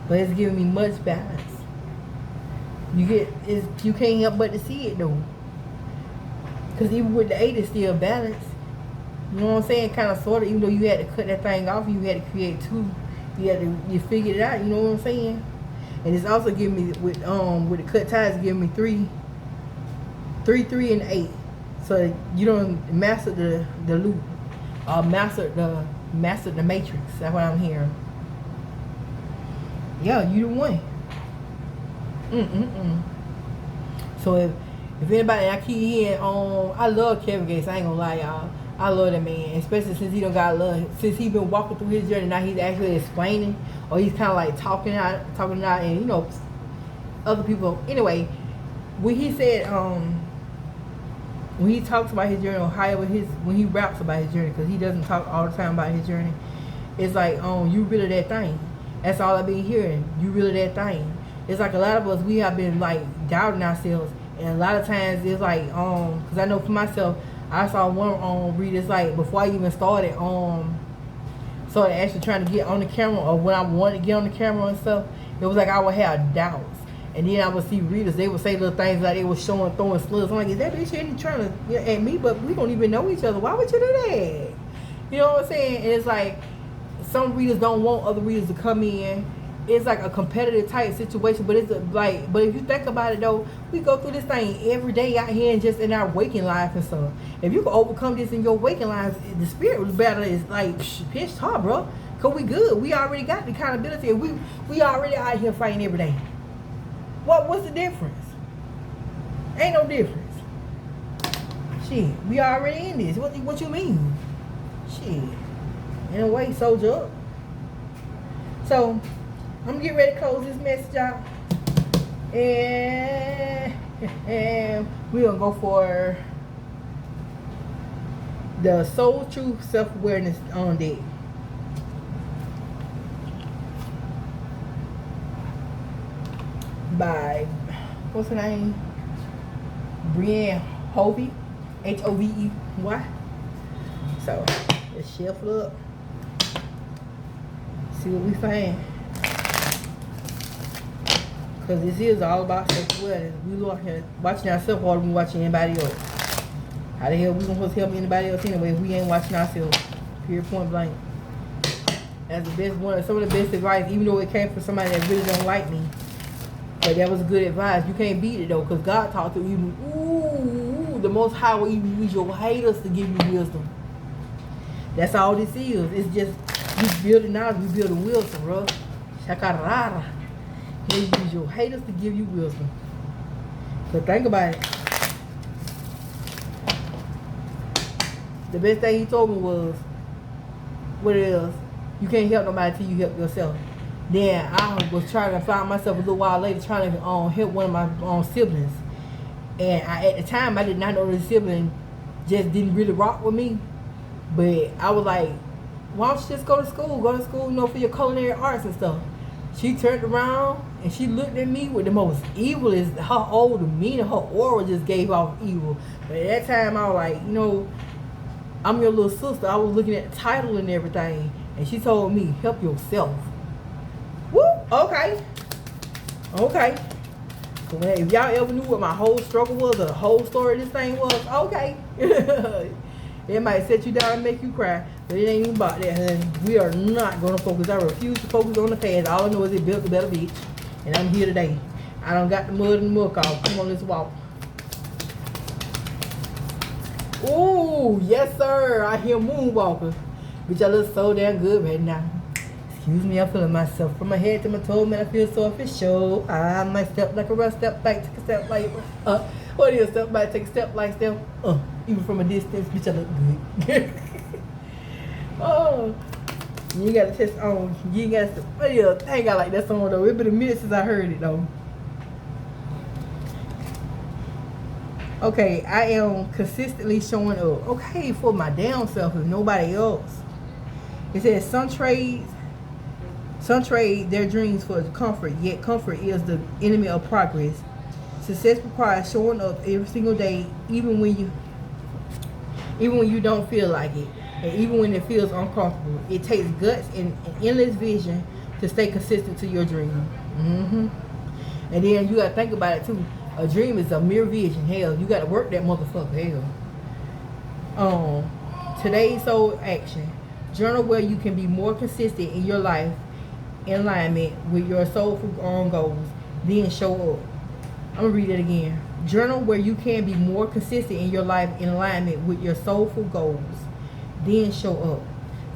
But it's giving me much balance. You can't help but to see it though. Cause even with the 8, it's still balanced. You know what I'm saying? Kind of, sort of. Even though you had to cut that thing off, you had to create 2. You figured it out. You know what I'm saying? And it's also giving me with the cut ties, giving me 3, 3, and 8. So you don't master the loop, master the matrix. That's what I'm hearing. Yeah, you the one. So if anybody, I keep hearing, I love Kevin Gates. I ain't gonna lie, y'all. I love that man, especially since he don't got love. Since he been walking through his journey, now he's actually explaining, or he's kind of like talking out, and you know, other people. Anyway, when he said, when he talks about his journey, or however when he raps about his journey, because he doesn't talk all the time about his journey, it's like, you really that thing. That's all I've been hearing. You really that thing. It's like a lot of us, we have been like doubting ourselves, and a lot of times it's like, because I know for myself, I saw one read, it's like before I even started actually trying to get on the camera, or when I wanted to get on the camera and stuff, it was like I would have doubts. And then I would see readers, they would say little things like they were throwing slugs. I'm like, is that bitch really trying to at me? But we don't even know each other. Why would you do that? You know what I'm saying? And it's like some readers don't want other readers to come in. It's like a competitive type situation, but but if you think about it though, we go through this thing every day out here and just in our waking life and stuff. If you can overcome this in your waking life, the spirit battle is like pitched hard, bro. Cause we good. We already got the accountability. We already out here fighting every day. What's the difference? Ain't no difference. Shit, we already in this. What you mean? Shit. In a way, soldier up. So I'm gonna get ready to close this message out. And we're gonna go for the Soul Truth Self-Awareness on deck. By, what's her name? Brienne Hovey. Hovey. So let's shuffle up. See what we find. Because this is all about self-awareness. We look here watching ourselves harder than we watching anybody else. How the hell we gonna supposed to help anybody else anyway if we ain't watching ourselves? Period, point blank. That's the best one. Some of the best advice, even though it came from somebody that really don't like me. But that was good advice. You can't beat it though, because God talked to you. Ooh, the Most High will even use your haters to give you wisdom. That's all this is. It's just you building knowledge, you building wisdom, bro. Shakarara. He use your haters to give you wisdom. So think about it. The best thing he told me was, what it is, you can't help nobody till you help yourself. Then I was trying to find myself a little while later trying to help one of my siblings. And at the time, I did not know the sibling just didn't really rock with me. But I was like, why don't you just go to school? Go to school, for your culinary arts and stuff. She turned around and she looked at me with the most evil, her whole demeanor, her aura just gave off evil. But at that time, I was like, I'm your little sister. I was looking at the title and everything. And she told me, help yourself. Woo, okay. So if y'all ever knew what my whole struggle was, or the whole story of this thing was, okay. It might set you down and make you cry, but it ain't even about that, honey. We are not going to focus. I refuse to focus on the past. All I know is it built a better bitch, and I'm here today. I done got the mud and the muck off. Come on, let's walk. Ooh, yes sir. I hear moonwalker. Bitch, I look so damn good right now. Excuse me, I'm feeling myself from my head to my toe, man. I feel so official. I might step like a rough, step back, take a step like what is step back, take a step like step. Even from a distance, bitch, I look good. Oh, you ain't got to test on. You ain't got to. What is I ain't got like that song though. It's been a minute since I heard it though. Okay, I am consistently showing up. Okay, for my damn self and nobody else. It says some trade their dreams for comfort, yet comfort is the enemy of progress. Success requires showing up every single day, even when you don't feel like it, and even when it feels uncomfortable. It takes guts and endless vision to stay consistent to your dream. And then you gotta think about it too. A dream is a mere vision. Hell, you gotta work that motherfucker. Hell. Today's soul action. Journal where you can be more consistent in your life in alignment with your soulful goals. Then show up. I'm gonna read it again. Journal where you can be more consistent in your life in alignment with your soulful goals. Then show up.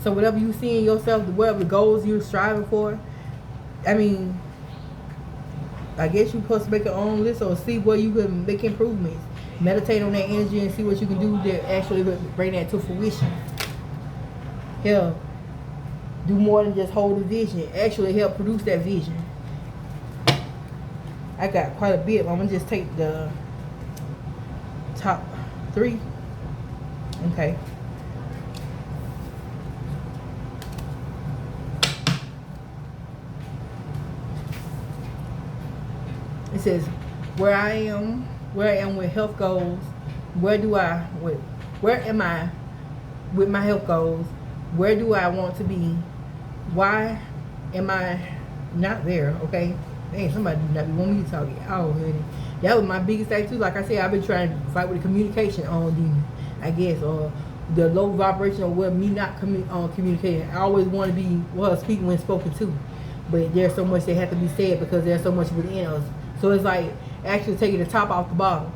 So whatever you see in yourself, whatever goals you're striving for, I mean, I guess you're supposed to make your own list or see where you can make improvements. Meditate on that energy and see what you can do to actually bring that to fruition. Hell, do more than just hold a vision. Actually help produce that vision. I got quite a bit. I'm going to just take the top 3. Okay. It says, where I am with health goals, where am I with my health goals? Where do I want to be? Why am I not there? Okay. Dang, somebody do not want me to talk it out already. That was my biggest thing too. Like I said, I've been trying to fight with the communication on demon, I guess, or the low vibration of me not communicating. I always want to be speaking when spoken to, but there's so much that has to be said because there's so much within us. So it's like actually taking the top off the bottle.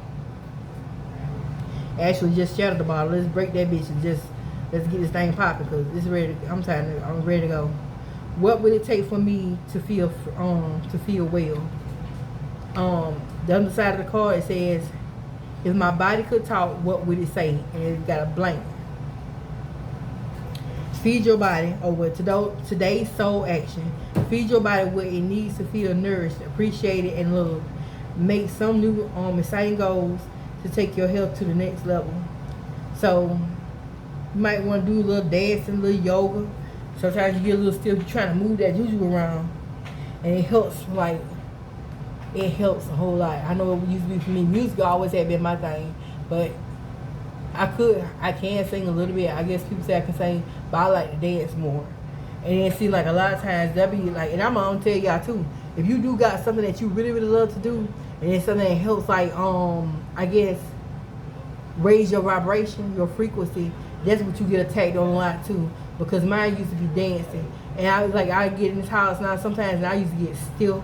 Actually, just shatter the bottle. Let's break that bitch and just let's get this thing popping because it's ready. I'm ready to go. What would it take for me to feel well? The other side of the card it says, if my body could talk, what would it say? And it's got a blank. Feed your body over today's soul action. Feed your body what it needs to feel nourished, appreciated, and loved. Make some new exciting goals to take your health to the next level. So you might want to do a little dancing, a little yoga. Sometimes you get a little stiff, you're trying to move that juju around. And it helps a whole lot. I know it used to be for me. Music always had been my thing. But I can sing a little bit. I guess people say I can sing, but I like to dance more. And then see, like a lot of times that be like, and I'm gonna tell y'all too, if you do got something that you really, really love to do, and it's something that helps like I guess raise your vibration, your frequency, that's what you get attacked on a lot too. Because mine used to be dancing. And I was like, I get in this house now sometimes and I used to get still.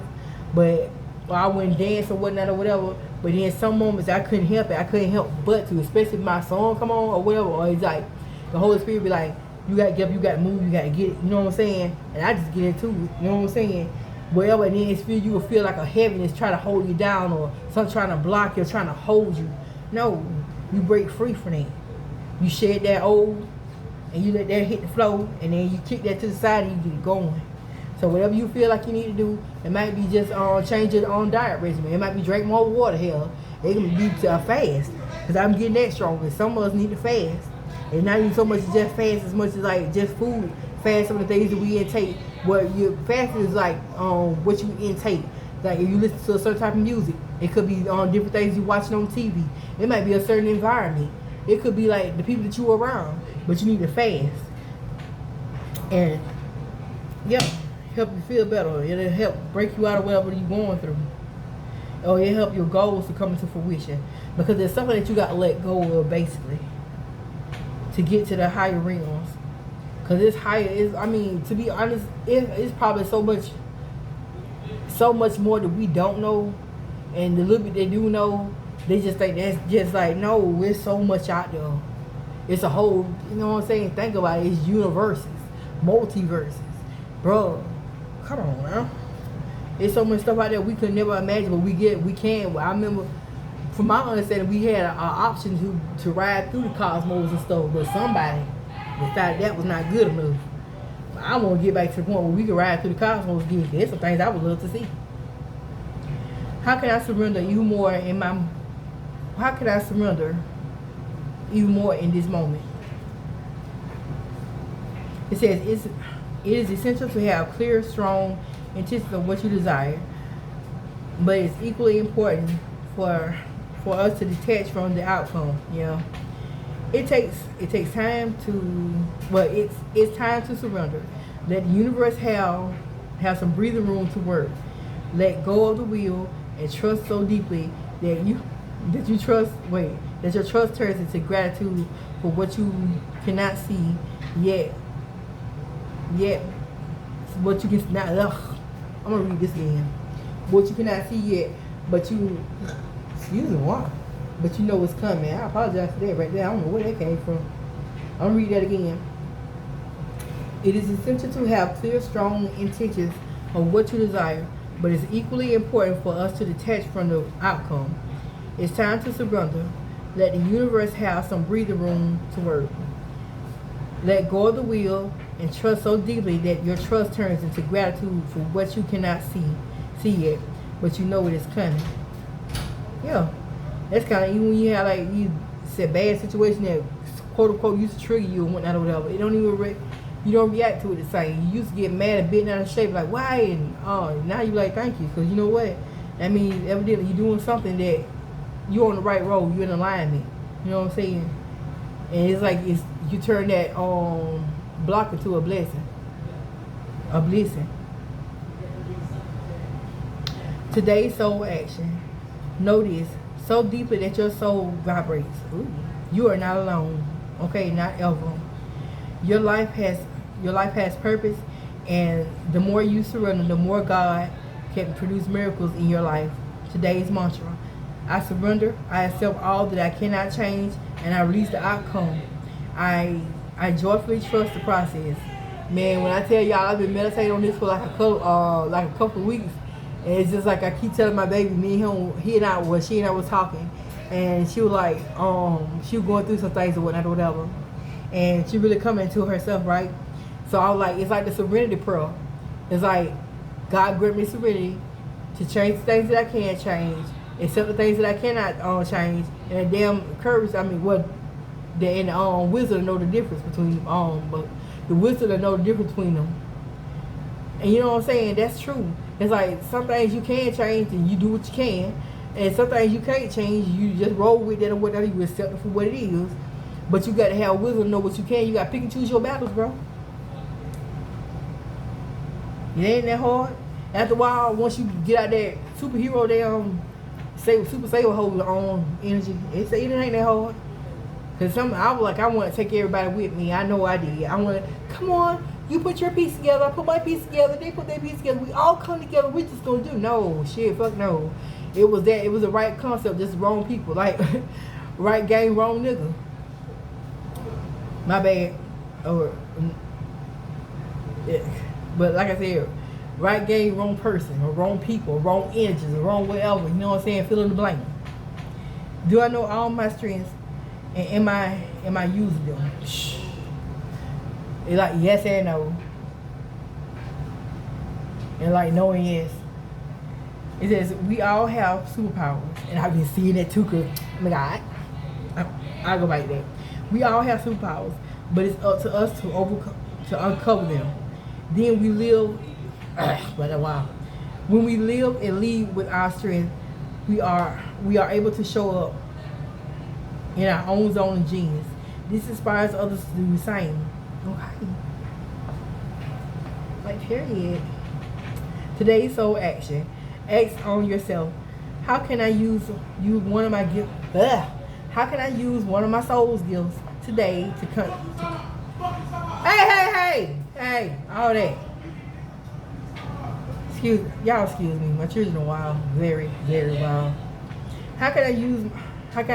But I wouldn't dance or whatnot or whatever. But then some moments I couldn't help it. I couldn't help but to, especially if my song come on or whatever. Or it's like the Holy Spirit be like, you gotta get up, you gotta move, you gotta get it. You know what I'm saying? And I just get into it. You know what I'm saying? Whatever, and then you will feel like a heaviness trying to hold you down or something trying to block you, trying to hold you. No, you break free from that. You shed that old and you let that hit the floor and then you kick that to the side and you get it going. So whatever you feel like you need to do, it might be just change your own diet regimen. It might be drink more water. Hell, it can be a fast. Because I'm getting that stronger. Some of us need to fast. And not even so much just fast as much as like just food. Fast some of the things that we intake. What you fast is like what you intake. Like if you listen to a certain type of music, it could be on different things you're watching on TV. It might be a certain environment. It could be like the people that you're around, but you need to fast. And yeah, help you feel better. It'll help break you out of whatever you're going through. Or it'll help your goals to come into fruition. Because there's something that you got to let go of basically to get to the higher realms. Because it's higher, I mean, to be honest, it's probably so much more that we don't know And the little bit they do know, they just think that's just like, no, there's so much out there. It's a whole, you know what I'm saying? Think about it. It's universes, multiverses. Bro, come on now. There's so much stuff out there we could never imagine, but we can. I remember, from my understanding, we had an option to ride through the cosmos and stuff, but somebody decided that was not good enough. I want to get back to the point where we can ride through the cosmos again. There's some things I would love to see. How can I surrender even more in my... How can I surrender even more in this moment? It says, it is essential to have clear, strong intentions of what you desire, but it's equally important for us to detach from the outcome. You know, it takes time to... Well, it's time to surrender. Let the universe have some breathing room to work. Let go of the will and trust so deeply that your trust turns into gratitude for what you cannot see yet what you can not. I'm gonna read this again. What you cannot see yet, but you excuse me, why? But you know what's coming. I apologize for that right there. I don't know where that came from. I'm gonna read that again. It is essential to have clear, strong intentions of what you desire, but it's equally important for us to detach from the outcome. It's time to surrender. Let the universe have some breathing room to work. Let go of the will and trust so deeply that your trust turns into gratitude for what you cannot see yet, but you know it is coming. Yeah, that's kind of, even when you have like you said bad situation that quote unquote used to trigger you and whatnot or whatever. It don't even you don't react to it the same. You used to get mad and bitten out of shape like why, and now you like thank you, because you know what? That means evidently you're doing something that you're on the right road. You're in alignment. You know what I'm saying? And it's like you turn that block into a blessing. A blessing. Today's soul action. Notice so deeply that your soul vibrates. Ooh. You are not alone. Okay, not ever. Your life has purpose, and the more you surrender, the more God can produce miracles in your life. Today's mantra. I surrender, I accept all that I cannot change, and I release the outcome. I joyfully trust the process. Man, when I tell y'all I've been meditating on this for like a couple of weeks, and it's just like I keep telling my baby, she and I was talking, and she was like, she was going through some things or whatever, and she really coming to herself, right? So I was like, it's like the serenity prayer. It's like, God grant me serenity to change the things that I can change, accept the things that I cannot change, and the damn courage. Wisdom to know the difference between but the wisdom to know the difference between them. And you know what I'm saying? That's true. It's like some things you can change and you do what you can, and some things you can't change. You just roll with it or whatever. You accept it for what it is. But you got to have wisdom to know what you can. You got to pick and choose your battles, bro. It ain't that hard. After a while, once you get out that superhero super saver hold on energy, it ain't that hard. Cause I was like, I want to take everybody with me. I know I did. I want to, come on, you put your piece together, I put my piece together, they put their piece together. We all come together. We just gonna do no shit. Fuck no. It was the right concept, just wrong people. Like right game, wrong nigga. My bad. But like I said, right game, wrong person, or wrong people, wrong energies, or wrong whatever. You know what I'm saying? Fill in the blank. Do I know all my strengths? And am I using them? Shh. It's like yes and no. And like no and yes. It says we all have superpowers. And I've been seeing that too, cause I go back there. We all have superpowers, but it's up to us to uncover them. Then we live when we live and lead with our strength, we are able to show up in our own zone of genius. This inspires others to do the same. Okay. Like period. Today's soul action. Ask on yourself, how can I use one of my gifts? How can I use one of my soul's gifts today to come? Hey, all that. Excuse me. My children are wild, very, very wild. How can I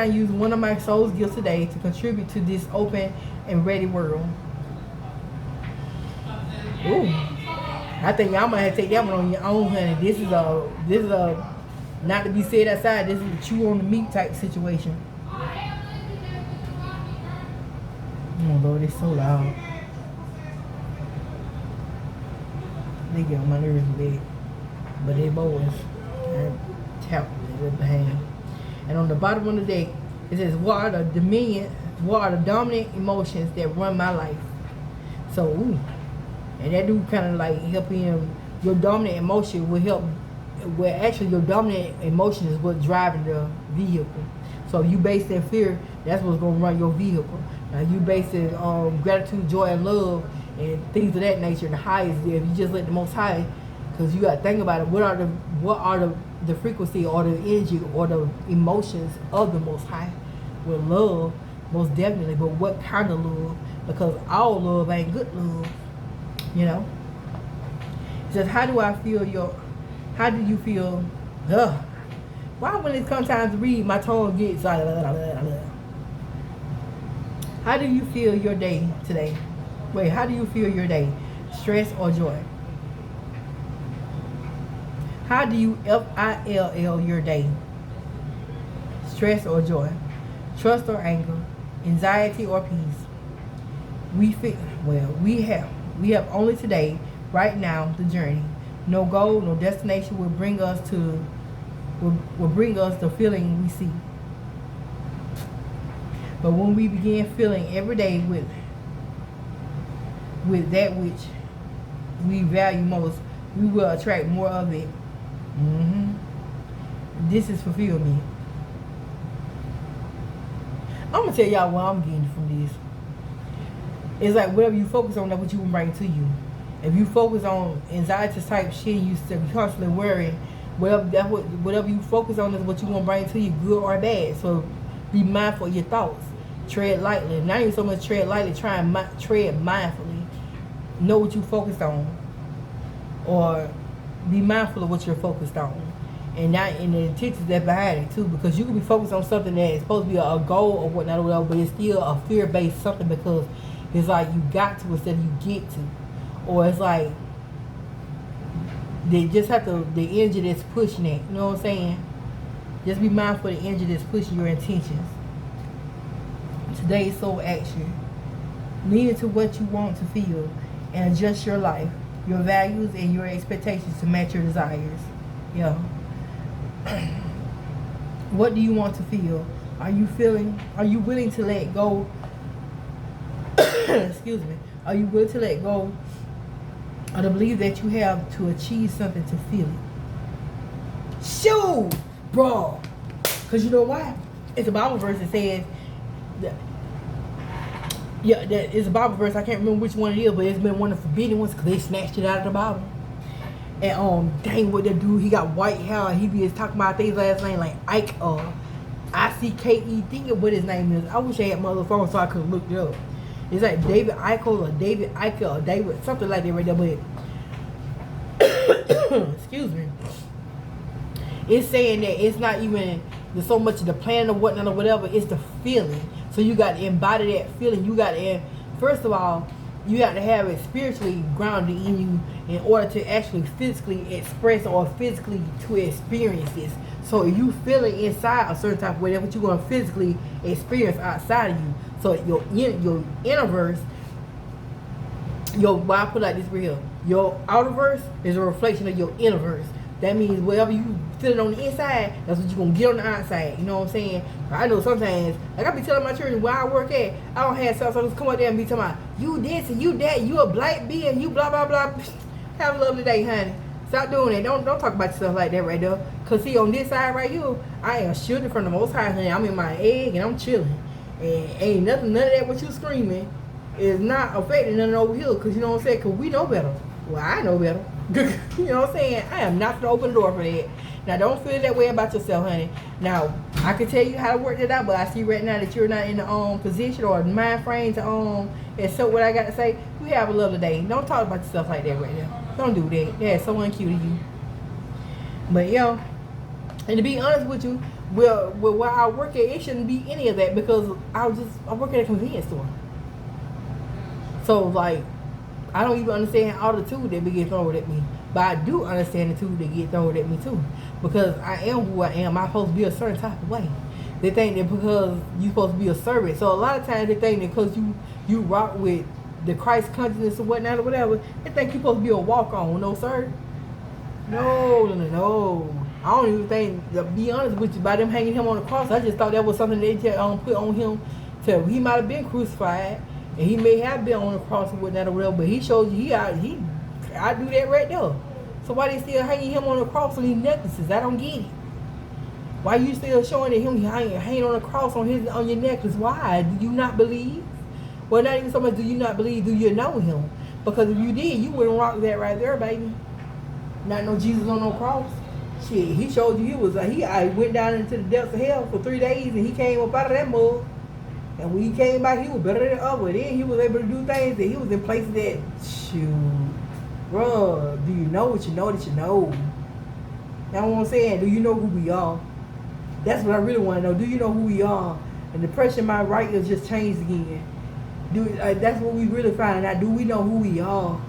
use one of my soul's gifts today to contribute to this open and ready world? Ooh, I think y'all might have to take that one on your own, honey. This is a not to be said outside. This is a chew on the meat type situation. Oh Lord, it's so loud. They get on my nerves a bit, but they boys. I tap with the hand. And on the bottom of the deck, it says, what are the dominant emotions that run my life? So, ooh. And that do kind of like help him. Your dominant emotion will help, where actually your dominant emotion is what's driving the vehicle. So if you base that fear, that's what's going to run your vehicle. Now you base it on gratitude, joy, and love, and things of that nature. The highest there. If you just let the Most High, because you got to think about it. What are the frequency or the energy or the emotions of the Most High? With love, most definitely. But what kind of love? Because all love ain't good love. You know. It says, how do you feel? Why when it comes time to read, my tongue gets like. How do you feel your day today? Wait, how do you feel your day? Stress or joy? How do you FILL your day? Stress or joy? Trust or anger? Anxiety or peace? We have only today, right now, the journey. No goal, no destination will bring us the feeling we see. But when we begin feeling every day with that which we value most, we will attract more of it. This is fulfillment. I'm gonna tell y'all what I'm getting from this. It's like whatever you focus on, that's what you will bring to you. If you focus on anxiety type shit, you constantly worrying. Whatever you focus on is what you want to bring to you, good or bad. So be mindful of your thoughts. Tread lightly. Not even so much tread lightly. Try and tread mindfully. Know what you focused on, or be mindful of what you're focused on, and not in the intentions that behind it too. Because you can be focused on something that is supposed to be a goal or whatnot or whatever, but it's still a fear-based something because it's like you got to instead of you get to, or it's like they just have to the energy that's pushing it. You know what I'm saying? Just be mindful of the energy that's pushing your intentions. Today's soul action. Lean into what you want to feel and adjust your life, your values, and your expectations to match your desires. Yeah. What do you want to feel? Are you willing to let go? Excuse me. Are you willing to let go of the belief that you have to achieve something to feel it? Shoot, bro. Because you know why? It's a Bible verse that says that. Yeah, it's a Bible verse. I can't remember which one it is, but it's been one of the forbidden ones because they snatched it out of the Bible. And dang, what that dude, he got white hair. He be talking about his last name like Ike, ICKE. Think of what his name is. I wish I had my other phone so I could look it up. It's like David Eichel or David Eichel or David something like that right there. But excuse me, it's saying that it's not even so much of the plan or whatnot or whatever. It's the feeling. So you got to embody that feeling. You got to, first of all, you got to have it spiritually grounded in you in order to actually physically express or physically to experience this. So if you feel it inside a certain type of way, that's what you're going to physically experience outside of you. So your innerverse, why I put it like this right here, your outerverse is a reflection of your innerverse. That means whatever you feel it on the inside, that's what you're going to get on the outside. You know what I'm saying? I know sometimes, like I be telling my children where I work at, I don't have stuff, so I just come up there and be talking about, you this and you that, you a black bee and you blah, blah, blah. Have a lovely day, honey. Stop doing that. Don't talk about yourself like that right there. Because see, on this side right here, I am shielded from the Most High, honey. I'm in my egg and I'm chilling. And ain't none of that what you screaming is not affecting nothing over here. Because you know what I'm saying? Because we know better. Well, I know better. You know what I'm saying? I am not going to open the door for that. Now, don't feel that way about yourself, honey. Now, I can tell you how to work that out, but I see right now that you're not in the position or mind frame to accept what I got to say. You have a lovely day. Don't talk about yourself like that right now. Don't do that. That's so uncute of you. But yeah, and to be honest with you, well, where I work at, it shouldn't be any of that because I work at a convenience store. So like, I don't even understand all the tools that be get thrown at me, but I do understand the tools that get thrown at me too, because I am who I am. I'm supposed to be a certain type of way. They think that because you supposed to be a servant, so a lot of times they think that because you rock with the Christ consciousness or whatnot or whatever, they think you supposed to be a walk on. No sir, no. I don't even think, to be honest with you, by them hanging him on the cross, I just thought that was something they put on him. He might have been crucified, and he may have been on the cross or whatnot or whatever, but he showed you I do that right there. So why they still hanging him on the cross on these necklaces? I don't get it. Why you still showing that him hanging on the cross on your necklace? Why? Do you not believe? Well, not even so much do you not believe, do you know him? Because if you did, you wouldn't rock that right there, baby. Not no Jesus on no cross. Shit, he showed you I went down into the depths of hell for 3 days and he came up out of that mud. And when he came back, he was better than ever. Then he was able to do things that he was in places that, shoot, bro, do you know what you know that you know? That's what I'm saying. Do you know who we are? That's what I really want to know. Do you know who we are? And the pressure in my right ear just changed again. That's what we really find out. Do we know who we are?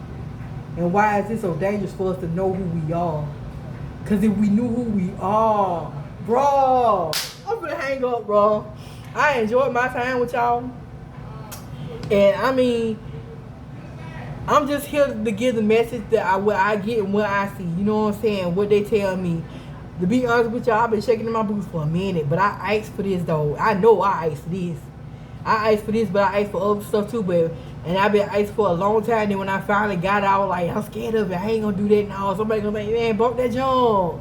And why is it so dangerous for us to know who we are? Because if we knew who we are, bro, I'm gonna hang up, bro. I enjoyed my time with y'all. And I mean, I'm just here to give the message that what I get and what I see. You know what I'm saying? What they tell me. To be honest with y'all, I've been shaking in my boots for a minute. But I asked for this, though. I know I asked for this. I asked for this, but I asked for other stuff, too. And I've been asked for a long time. Then when I finally got it, I was like, I'm scared of it. I ain't going to do that now. Somebody going to say, man, broke that jump.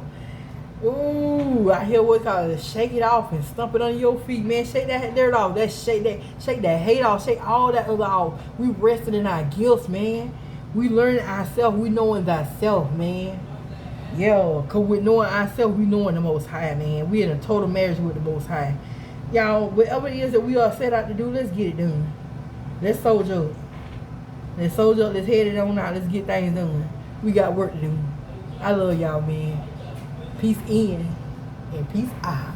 Ooh, I hear what's called shake it off and stump it on your feet, man. Shake that dirt off. Shake that hate off. Shake all that other off. We resting in our gifts, man. We learning ourselves. We knowing thyself, man. Yeah, because with knowing ourselves, we knowing the Most High, man. We in a total marriage with the Most High. Y'all, whatever it is that we are set out to do, let's get it done. Let's soldier up. Let's head it on out. Let's get things done. We got work to do. I love y'all, man. Peace in and peace out.